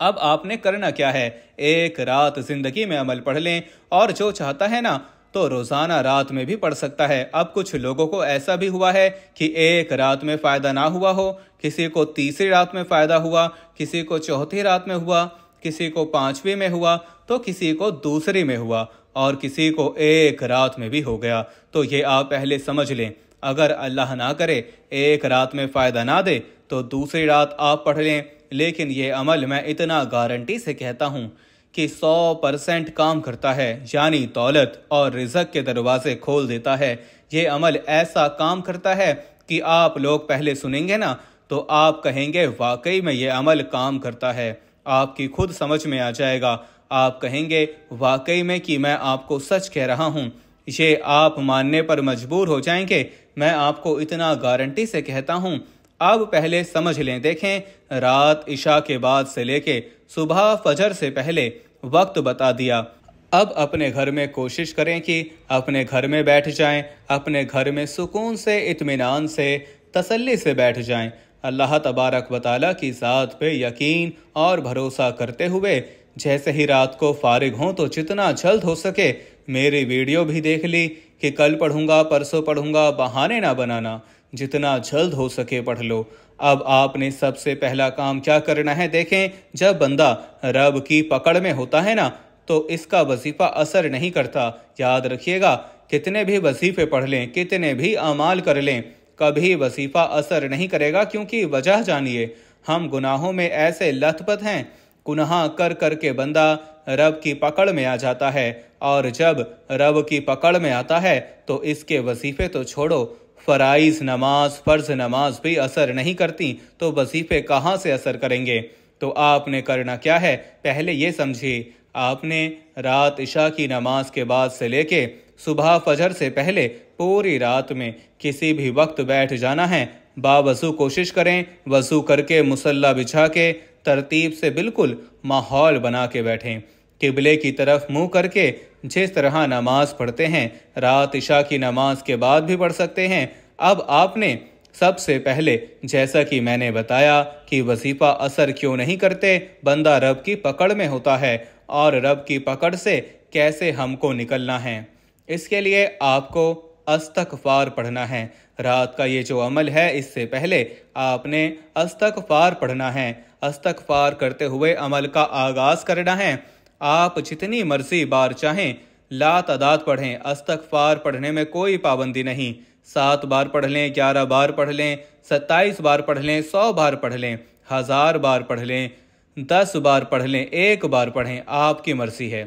اب آپ نے کرنا کیا ہے، ایک رات زندگی میں عمل پڑھ لیں، اور جو چاہتا ہے نا تو روزانہ رات میں بھی پڑھ سکتا ہے۔ اب کچھ لوگوں کو ایسا بھی ہوا ہے کہ ایک رات میں فائدہ نہ ہوا ہو، کسی کو تیسری رات میں فائدہ ہوا، کسی کو چوتھی رات میں ہوا، کسی کو پانچویں میں ہوا، تو کسی کو دوسری میں ہوا، اور کسی کو ایک رات میں بھی ہو گیا۔ تو یہ آپ پہلے سمجھ لیں، اگر اللہ نہ کرے ایک رات میں فائدہ نہ دے تو دوسری رات آپ پڑھ لیں، لیکن یہ عمل میں اتنا گارنٹی سے کہتا ہوں کہ 100% کام کرتا ہے، یعنی دولت اور رزق کے دروازے کھول دیتا ہے۔ یہ عمل ایسا کام کرتا ہے کہ آپ لوگ پہلے سنیں گے نا تو آپ کہیں گے واقعی میں یہ عمل کام کرتا ہے، آپ کی خود سمجھ میں آ جائے گا، آپ کہیں گے واقعی میں کہ میں آپ کو سچ کہہ رہا ہوں، یہ آپ ماننے پر مجبور ہو جائیں گے، میں آپ کو اتنا گارنٹی سے کہتا ہوں۔ اب پہلے سمجھ لیں، دیکھیں رات عشاء کے بعد سے لے کے صبح فجر سے پہلے وقت بتا دیا۔ اب اپنے گھر میں کوشش کریں کہ اپنے گھر میں بیٹھ جائیں، اپنے گھر میں سکون سے، اطمینان سے، تسلی سے بیٹھ جائیں، اللہ تبارک و تعالیٰ کی ذات پہ یقین اور بھروسہ کرتے ہوئے جیسے ہی رات کو فارغ ہوں تو جتنا جلد ہو سکے میری ویڈیو بھی دیکھ لی کہ کل پڑھوں گا، پرسوں پڑھوں گا، بہانے نہ بنانا، جتنا جلد ہو سکے پڑھ لو۔ اب آپ نے سب سے پہلا کام کیا کرنا ہے، دیکھیں جب بندہ رب کی پکڑ میں ہوتا ہے نا تو اس کا وظیفہ اثر نہیں کرتا۔ یاد رکھیے گا، کتنے بھی وظیفے پڑھ لیں، کتنے بھی اعمال کر لیں، کبھی وظیفہ اثر نہیں کرے گا، کیونکہ وجہ جانیے، ہم گناہوں میں ایسے لت پت ہیں، گناہ کر کر کے بندہ رب کی پکڑ میں آ جاتا ہے، اور جب رب کی پکڑ میں آتا ہے تو اس کے وظیفے تو چھوڑو، فرائض نماز، فرض نماز بھی اثر نہیں کرتی، تو وظیفے کہاں سے اثر کریں گے؟ تو آپ نے کرنا کیا ہے، پہلے یہ سمجھیے، آپ نے رات عشاء کی نماز کے بعد سے لے کے صبح فجر سے پہلے پوری رات میں کسی بھی وقت بیٹھ جانا ہے۔ باوضو کوشش کریں، وضو کر کے مصلی بچھا کے ترتیب سے بالکل ماحول بنا کے بیٹھیں، قبلے کی طرف منہ کر کے جس طرح نماز پڑھتے ہیں، رات عشاء کی نماز کے بعد بھی پڑھ سکتے ہیں۔ اب آپ نے سب سے پہلے جیسا کہ میں نے بتایا کہ وظیفہ اثر کیوں نہیں کرتے، بندہ رب کی پکڑ میں ہوتا ہے، اور رب کی پکڑ سے کیسے ہم کو نکلنا ہے، اس کے لیے آپ کو استغفار پڑھنا ہے۔ رات کا یہ جو عمل ہے اس سے پہلے آپ نے استغفار پڑھنا ہے، استغفار کرتے ہوئے عمل کا آغاز کرنا ہے۔ آپ جتنی مرضی بار چاہیں لا تعداد پڑھیں، استغفار پڑھنے میں کوئی پابندی نہیں، 7 بار پڑھ لیں، 11 بار پڑھ لیں، 27 بار پڑھ لیں، 100 بار پڑھ لیں، 1000 بار پڑھ لیں، 10 بار پڑھ لیں، 1 بار پڑھیں، آپ کی مرضی ہے،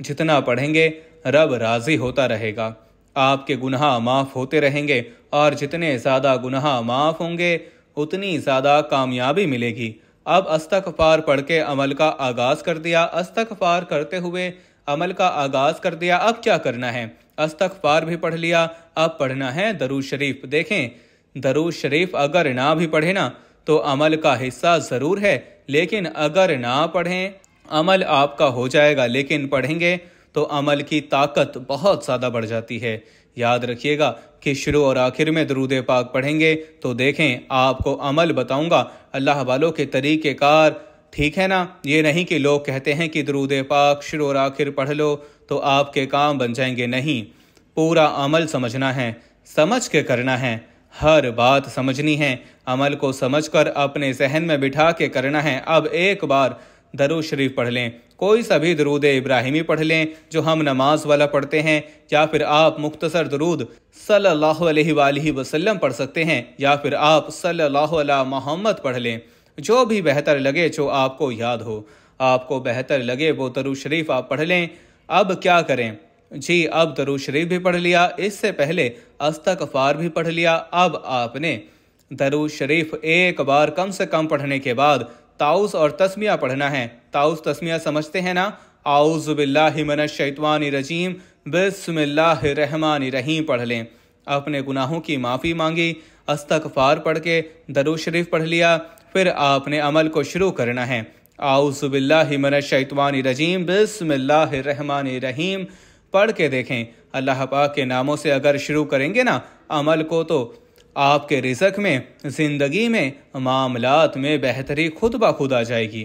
جتنا پڑھیں گے رب راضی ہوتا رہے گا، آپ کے گناہ معاف ہوتے رہیں گے، اور جتنے زیادہ گناہ معاف ہوں گے اتنی زیادہ کامیابی ملے گی۔ اب استغفار پڑھ کے عمل کا آغاز کر دیا، استغفار کرتے ہوئے عمل کا آغاز کر دیا، اب کیا کرنا ہے، استغفار بھی پڑھ لیا، اب پڑھنا ہے درود شریف۔ دیکھیں درود شریف اگر نہ بھی پڑھے نا تو عمل کا حصہ ضرور ہے، لیکن اگر نہ پڑھیں عمل آپ کا ہو جائے گا، لیکن پڑھیں گے تو عمل کی طاقت بہت زیادہ بڑھ جاتی ہے۔ یاد رکھیے گا کہ شروع اور آخر میں درود پاک پڑھیں گے تو دیکھیں آپ کو عمل بتاؤں گا، اللہ والوں کے طریقہ کار، ٹھیک ہے نا، یہ نہیں کہ لوگ کہتے ہیں کہ درود پاک شروع اور آخر پڑھ لو تو آپ کے کام بن جائیں گے، نہیں، پورا عمل سمجھنا ہے، سمجھ کے کرنا ہے، ہر بات سمجھنی ہے، عمل کو سمجھ کر اپنے ذہن میں بٹھا کے کرنا ہے۔ اب ایک بار درود شریف پڑھ لیں، کوئی سا بھی درود ابراہیمی پڑھ لیں جو ہم نماز والا پڑھتے ہیں، یا پھر آپ مختصر درود صلی اللہ علیہ وآلہ وسلم پڑھ سکتے ہیں، یا پھر آپ صلی اللہ علیہ محمد پڑھ لیں، جو بھی بہتر لگے، جو آپ کو یاد ہو، آپ کو بہتر لگے وہ درود شریف آپ پڑھ لیں۔ اب کیا کریں جی، اب درود شریف بھی پڑھ لیا، اس سے پہلے استغفار بھی پڑھ لیا، اب آپ نے درود شریف ایک بار کم سے کم پڑھنے کے بعد تعوذ اور تسمیہ پڑھنا ہے۔ تعوذ تسمیہ سمجھتے ہیں نا، اعوذ باللہ من الشیطان الرجیم، بسم اللہ الرحمن الرحیم پڑھ لیں، اپنے گناہوں کی معافی مانگی، استغفار پڑھ کے درود شریف پڑھ لیا، پھر آپ نے عمل کو شروع کرنا ہے، اعوذ باللہ من الشیطان الرجیم، بسم اللہ الرحمن الرحیم پڑھ کے دیکھیں، اللہ پاک کے ناموں سے اگر شروع کریں گے نا عمل کو تو آپ کے رزق میں، زندگی میں، معاملات میں بہتری خود بخود آ جائے گی۔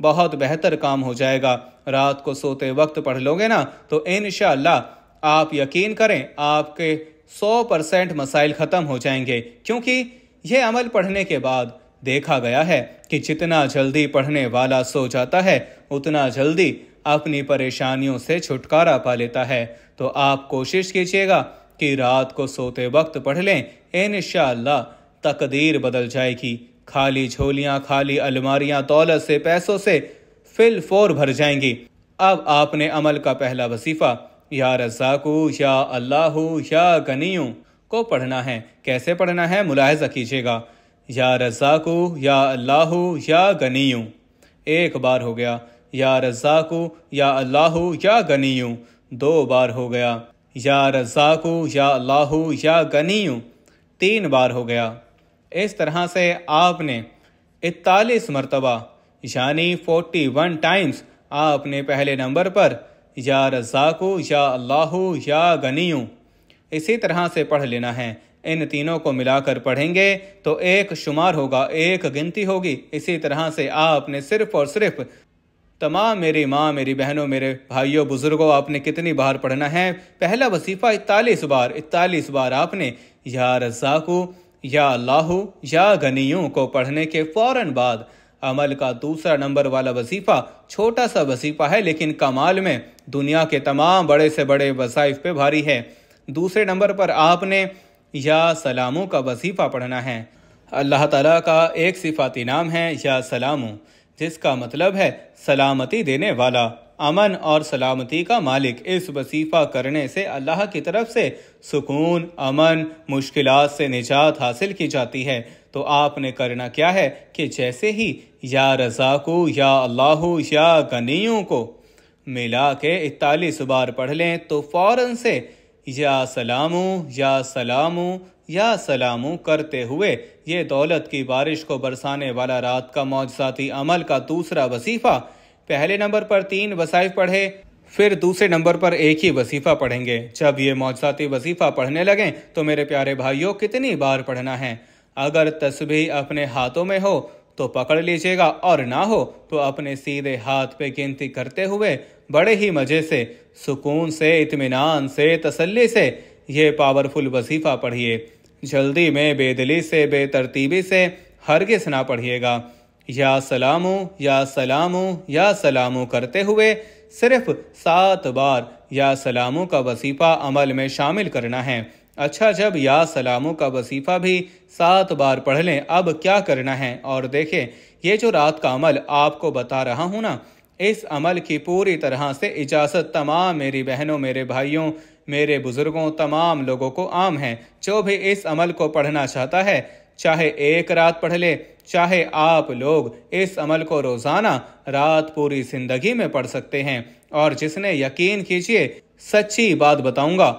بہت بہتر کام ہو جائے گا۔ رات کو سوتے وقت پڑھ لو گے نا تو انشاءاللہ آپ یقین کریں آپ کے 100% مسائل ختم ہو جائیں گے، کیونکہ یہ عمل پڑھنے کے بعد دیکھا گیا ہے کہ جتنا جلدی پڑھنے والا سو جاتا ہے اتنا جلدی اپنی پریشانیوں سے چھٹکارا پا لیتا ہے۔ تو آپ کوشش کیجیے گا کہ رات کو سوتے وقت پڑھ لیں، انشاءاللہ تقدیر بدل جائے گی۔ خالی جھولیاں، خالی الماریاں دولت سے، پیسوں سے فی الفور بھر جائیں گی۔ اب آپ نے عمل کا پہلا وظیفہ یا رزاقو یا اللہ یا غنیو کو پڑھنا ہے۔ کیسے پڑھنا ہے ملاحظہ کیجیے گا۔ یا رزاقو یا اللہ یا غنیو، ایک بار ہو گیا۔ یا رزاقو یا اللہ یا غنیو، 2 بار ہو گیا۔ یا رزاقو یا اللہ یا غنیو، 3 بار ہو گیا۔ اس طرح سے آپ نے 41 مرتبہ یعنی 41 ٹائمز آپ نے پہلے نمبر پر یا رزاقو یا اللہ یا غنیو اسی طرح سے پڑھ لینا ہے۔ ان تینوں کو ملا کر پڑھیں گے تو ایک شمار ہوگا، ایک گنتی ہوگی۔ اسی طرح سے آپ نے صرف اور صرف تمام میری ماں، میری بہنوں، میرے بھائیوں، بزرگوں، آپ نے کتنی بار پڑھنا ہے؟ پہلا وظیفہ 41 بار آپ نے یا رزاقو یا اللہ یا غنیو کو پڑھنے کے فوراً بعد عمل کا دوسرا نمبر والا وظیفہ چھوٹا سا وظیفہ ہے لیکن کمال میں دنیا کے تمام بڑے سے بڑے وظائف پہ بھاری ہے۔ دوسرے نمبر پر آپ نے یا سلامو کا وظیفہ پڑھنا ہے۔ اللہ تعالیٰ کا ایک صفاتی نام ہے یا سلامو، جس کا مطلب ہے سلامتی دینے والا، امن اور سلامتی کا مالک۔ اس وظیفہ کرنے سے اللہ کی طرف سے سکون، امن، مشکلات سے نجات حاصل کی جاتی ہے۔ تو آپ نے کرنا کیا ہے کہ جیسے ہی یا رزاقو یا اللہ یا غنیو کو ملا کے 41 بار پڑھ لیں تو فوراً سے یا سلامو یا سلامو یا سلامو کرتے ہوئے یہ دولت کی بارش کو برسانے والا رات کا معجزاتی عمل کا دوسرا وظیفہ، پہلے نمبر پر 3 وظائف پڑھے، پھر دوسرے نمبر پر ایک ہی وظیفہ پڑھیں گے۔ جب یہ معجزاتی وظیفہ پڑھنے لگیں تو میرے پیارے بھائیوں کتنی بار پڑھنا ہے؟ اگر تسبیح اپنے ہاتھوں میں ہو تو پکڑ لیجیے گا، اور نہ ہو تو اپنے سیدھے ہاتھ پہ گنتی کرتے ہوئے بڑے ہی مزے سے، سکون سے، اطمینان سے، تسلی سے یہ پاورفل وظیفہ پڑھیے۔ جلدی میں، بے دلی سے، بے ترتیبی سے ہرگز نہ پڑھیے گا۔ یا سلامو یا سلامو یا سلامو کرتے ہوئے صرف 7 بار یا سلامو کا وظیفہ عمل میں شامل کرنا ہے۔ اچھا، جب یا سلامو کا وظیفہ بھی 7 بار پڑھ لیں، اب کیا کرنا ہے؟ اور دیکھیں، یہ جو رات کا عمل آپ کو بتا رہا ہوں نا، اس عمل کی پوری طرح سے اجازت تمام میری بہنوں، میرے بھائیوں، میرے بزرگوں، تمام لوگوں کو عام ہے۔ جو بھی اس عمل کو پڑھنا چاہتا ہے، چاہے ایک رات پڑھ لے، چاہے آپ لوگ اس عمل کو روزانہ رات پوری زندگی میں پڑھ سکتے ہیں۔ اور جس نے، یقین کیجئے، سچی بات بتاؤں گا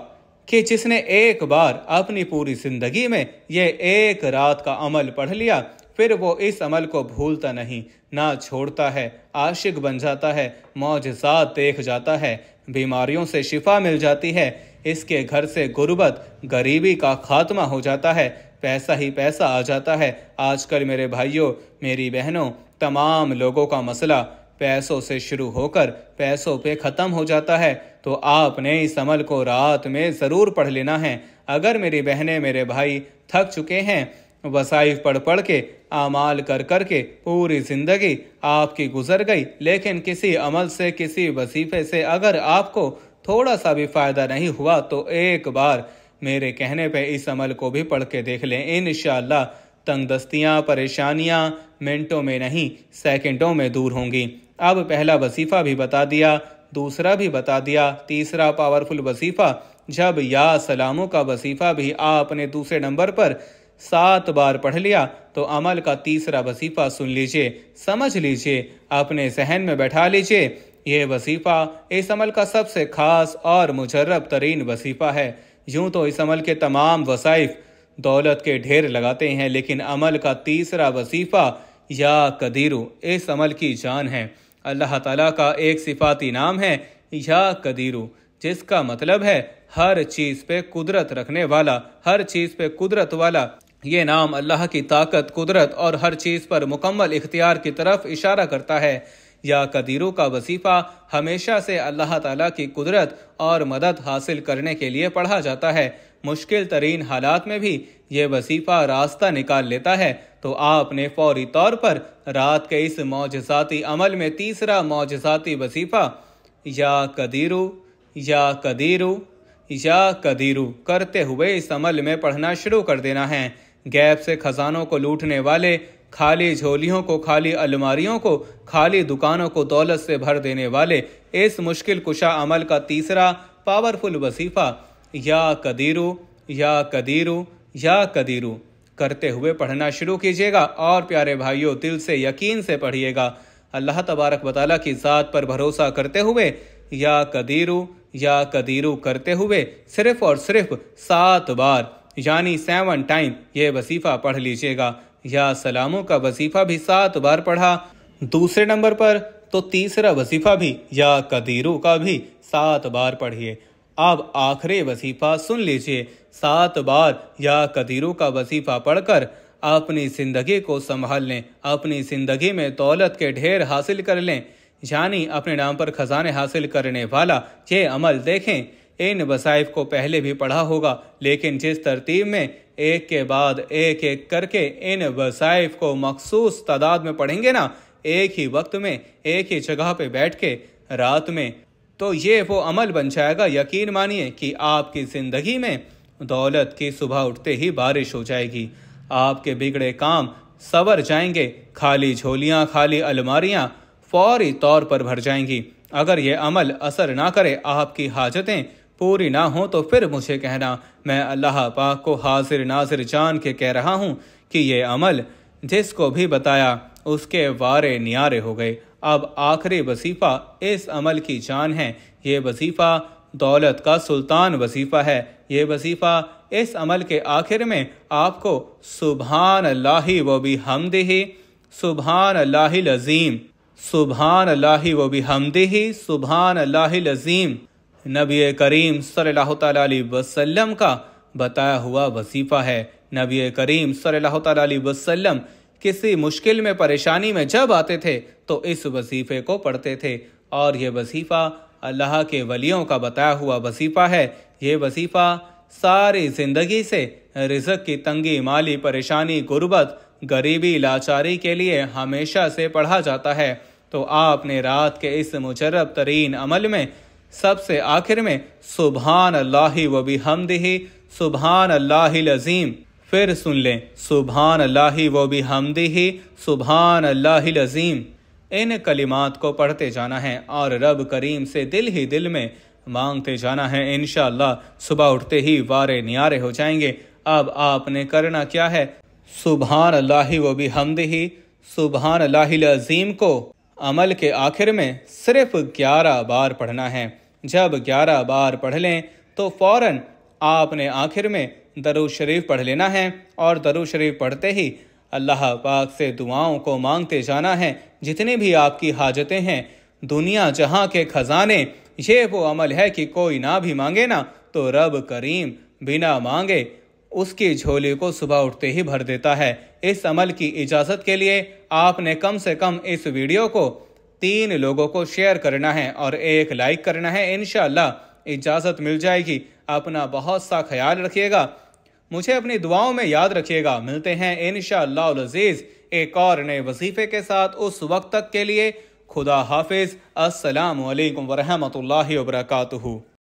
کہ جس نے ایک بار اپنی پوری زندگی میں یہ ایک رات کا عمل پڑھ لیا، پھر وہ اس عمل کو بھولتا نہیں، نہ چھوڑتا ہے، عاشق بن جاتا ہے، معجزات دیکھ جاتا ہے، بیماریوں سے شفا مل جاتی ہے، اس کے گھر سے غربت، غریبی کا خاتمہ ہو جاتا ہے، پیسہ ہی پیسہ آ جاتا ہے۔ آج کل میرے بھائیوں، میری بہنوں، تمام لوگوں کا مسئلہ پیسوں سے شروع ہو کر پیسوں پہ ختم ہو جاتا ہے۔ تو آپ نے اس عمل کو رات میں ضرور پڑھ لینا ہے۔ اگر میری بہنیں، میرے بھائی تھک چکے ہیں، وظائف پڑھ کے، اعمال کر کے پوری زندگی آپ کی گزر گئی، لیکن کسی عمل سے، کسی وظیفے سے اگر آپ کو تھوڑا سا بھی فائدہ نہیں ہوا تو ایک بار میرے کہنے پہ اس عمل کو بھی پڑھ کے دیکھ لیں۔ انشاءاللہ تنگ دستیاں، پریشانیاں منٹوں میں نہیں، سیکنڈوں میں دور ہوں گی۔ اب پہلا وظیفہ بھی بتا دیا، دوسرا بھی بتا دیا، تیسرا پاورفل وظیفہ جب یا سلاموں کا وظیفہ بھی آپ نے دوسرے نمبر پر 7 بار پڑھ لیا تو عمل کا تیسرا وظیفہ سن لیجئے، سمجھ لیجئے، اپنے ذہن میں بیٹھا لیجئے۔ یہ وظیفہ اس عمل کا سب سے خاص اور مجرب ترین وظیفہ ہے۔ یوں تو اس عمل کے تمام وظائف دولت کے ڈھیر لگاتے ہیں، لیکن عمل کا تیسرا وظیفہ یا قدیرو اس عمل کی جان ہے۔ اللہ تعالیٰ کا ایک صفاتی نام ہے یا قدیرو، جس کا مطلب ہے ہر چیز پہ قدرت رکھنے والا، ہر چیز پہ قدرت والا۔ یہ نام اللہ کی طاقت، قدرت اور ہر چیز پر مکمل اختیار کی طرف اشارہ کرتا ہے۔ یا قدیرو کا وظیفہ ہمیشہ سے اللہ تعالیٰ کی قدرت اور مدد حاصل کرنے کے لیے پڑھا جاتا ہے۔ مشکل ترین حالات میں بھی یہ وظیفہ راستہ نکال لیتا ہے۔ تو آپ نے فوری طور پر رات کے اس معجزاتی عمل میں تیسرا معجزاتی وظیفہ یا قدیرو یا قدیرو یا قدیرو کرتے ہوئے اس عمل میں پڑھنا شروع کر دینا ہے۔ غیب سے خزانوں کو لوٹنے والے، خالی جھولیوں کو، خالی الماریوں کو، خالی دکانوں کو دولت سے بھر دینے والے اس مشکل کشا عمل کا تیسرا پاورفل وظیفہ یا قدیرو یا قدیرو یا قدیرو کرتے ہوئے پڑھنا شروع کیجیے گا، اور پیارے بھائیوں دل سے یقین سے پڑھیے گا۔ اللہ تبارک و تعالیٰ کی ذات پر بھروسہ کرتے ہوئے یا قدیرو کرتے ہوئے صرف اور صرف 7 بار یعنی 7 ٹائم یہ وظیفہ پڑھ لیجیے گا۔ یا سلاموں کا وظیفہ بھی 7 بار پڑھا دوسرے نمبر پر، تو تیسرا وظیفہ بھی یا قدیرو کا بھی 7 بار پڑھیے۔ اب آخری وظیفہ سن لیجیے۔ 7 بار یا قدیرو کا وظیفہ پڑھ کر اپنی زندگی کو سنبھال لیں، اپنی زندگی میں دولت کے ڈھیر حاصل کر لیں، یعنی اپنے نام پر خزانے حاصل کرنے والا یہ عمل دیکھیں۔ ان وظائف کو پہلے بھی پڑھا ہوگا، لیکن جس ترتیب میں ایک کے بعد ایک کر کے ان وظائف کو مخصوص تعداد میں پڑھیں گے نا، ایک ہی وقت میں ایک ہی جگہ پہ بیٹھ کے رات میں، تو یہ وہ عمل بن جائے گا، یقین مانیے کہ آپ کی زندگی میں دولت کی صبح اٹھتے ہی بارش ہو جائے گی، آپ کے بگڑے کام سنور جائیں گے، خالی جھولیاں، خالی الماریاں فوری طور پر بھر جائیں گی۔ اگر یہ عمل اثر نہ کرے، آپ کی حاجتیں پوری نہ ہوں، تو پھر مجھے کہنا، میں اللہ پاک کو حاضر ناظر جان کے کہہ رہا ہوں کہ یہ عمل جس کو بھی بتایا اس کے وارے نیارے ہو گئے۔ اب آخری وظیفہ اس عمل کی جان ہے۔ یہ وظیفہ دولت کا سلطان وظیفہ ہے۔ یہ وظیفہ اس عمل کے آخر میں آپ کو سبحان اللہ و بحمدہ، سبحان اللہ العظیم، سبحان اللہ و بحمدہ، سبحان اللہ العظیم، نبی کریم صلی اللہ تعالیٰ علیہ وسلم کا بتایا ہوا وظیفہ ہے۔ نبی کریم صلی اللہ تعالیٰ علیہ وسلم کسی مشکل میں، پریشانی میں جب آتے تھے تو اس وظیفے کو پڑھتے تھے، اور یہ وظیفہ اللہ کے ولیوں کا بتایا ہوا وظیفہ ہے۔ یہ وظیفہ ساری زندگی سے رزق کی تنگی، مالی پریشانی، غربت، غریبی، لاچاری کے لیے ہمیشہ سے پڑھا جاتا ہے۔ تو آپ نے رات کے اس مجرب ترین عمل میں سب سے آخر میں سبحان اللہ و بحمدہ، سبحان اللہ العظیم، پھر سن لیں، سبحان اللہ و بحمدہ، سبحان اللہ العظیم، ان کلمات کو پڑھتے جانا ہے اور رب کریم سے دل ہی دل میں مانگتے جانا ہے۔ انشاءاللہ صبح اٹھتے ہی وارے نیارے ہو جائیں گے۔ اب آپ نے کرنا کیا ہے، سبحان اللہ و بحمدہ، سبحان اللہ العظیم کو عمل کے آخر میں صرف 11 بار پڑھنا ہے۔ جب 11 بار پڑھ لیں تو فوراً آپ نے آخر میں درود شریف پڑھ لینا ہے، اور درود شریف پڑھتے ہی اللہ پاک سے دعاؤں کو مانگتے جانا ہے، جتنی بھی آپ کی حاجتیں ہیں، دنیا جہاں کے خزانے۔ یہ وہ عمل ہے کہ کوئی نہ بھی مانگے نا تو رب کریم بنا مانگے اس کی جھولی کو صبح اٹھتے ہی بھر دیتا ہے۔ اس عمل کی اجازت کے لیے آپ نے کم سے کم اس ویڈیو کو 3 لوگوں کو شیئر کرنا ہے اور 1 لائک کرنا ہے۔ انشاءاللہ اجازت مل جائے گی۔ اپنا بہت سا خیال رکھیے گا، مجھے اپنی دعاؤں میں یاد رکھیے گا۔ ملتے ہیں انشاءاللہ العزیز ایک اور نئے وظیفے کے ساتھ۔ اس وقت تک کے لیے خدا حافظ۔ السلام علیکم ورحمۃ اللہ وبرکاتہ۔